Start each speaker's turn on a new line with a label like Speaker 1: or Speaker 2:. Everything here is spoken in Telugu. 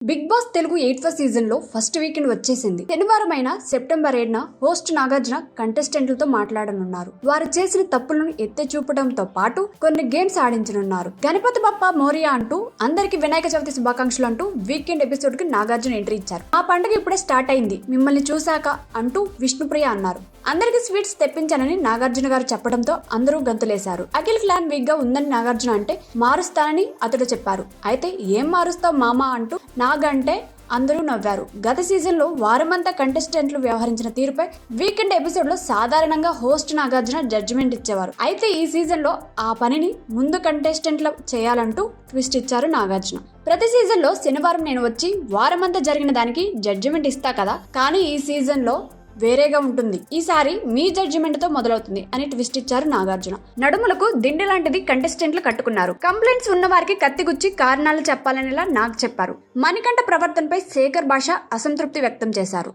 Speaker 1: బిగ్ బాస్ తెలుగు 8వ సీజన్ లో ఫస్ట్ వీకెండ్ వచ్చేసింది. శనివారం అయిన సెప్టెంబర్ 7న హోస్ట్ నాగార్జున కంటెస్టెంట్లతో మాట్లాడనున్నారు. వారు చేసిన తప్పులను ఎత్తి చూపడంతో పాటు కొన్ని గేమ్స్ ఆడించనున్నారు. గణపతి బప్ప మోరియా అంటూ అందరికి వినాయక చవితి శుభాకాంక్షలు అంటూ వీకెండ్ ఎపిసోడ్ కి నాగార్జున ఎంట్రీ ఇచ్చారు. ఆ పండుగ ఇప్పుడే స్టార్ట్ అయింది, మిమ్మల్ని చూశాక అంటూ విష్ణుప్రియ అన్నారు. అందరికి స్వీట్స్ తెప్పించానని నాగార్జున గారు చెప్పడంతో అందరూ గంతులేశారు. అఖిల్ ప్లాన్ వీక్ గా ఉందని నాగార్జున అంటే మారుస్తానని అతడు చెప్పారు. అయితే ఏం మారుస్తావు మామా అంటూ నాగంటే అందరూ నవ్వారు. గత సీజన్ లో వారమంతా కంటెస్టెంట్లు వ్యవహరించిన తీరుపై వీకెండ్ ఎపిసోడ్ లో సాధారణంగా హోస్ట్ నాగార్జున జడ్జిమెంట్ ఇచ్చేవారు. అయితే ఈ సీజన్ లో ఆ పనిని ముందు కంటెస్టెంట్లు చేయాలంటూ ట్విస్ట్ ఇచ్చారు నాగార్జున. ప్రతి సీజన్ లో శనివారం నేను వచ్చి వారమంతా జరిగిన దానికి జడ్జిమెంట్ ఇస్తా కదా, కానీ ఈ సీజన్ లో వేరేగా ఉంటుంది, ఈసారి మీ జడ్జిమెంట్ తో మొదలవుతుంది అని ట్విస్ట్ ఇచ్చారు నాగార్జున. నడుములకు దిండి లాంటిది కంటెస్టెంట్లు కట్టుకున్నారు. కంప్లైంట్స్ ఉన్న వారికి కత్తిగుచ్చి కారణాలు చెప్పాలనేలా నాగ్ చెప్పారు. మణికంఠ ప్రవర్తనపై శేఖర్ భాష అసంతృప్తి వ్యక్తం చేశారు.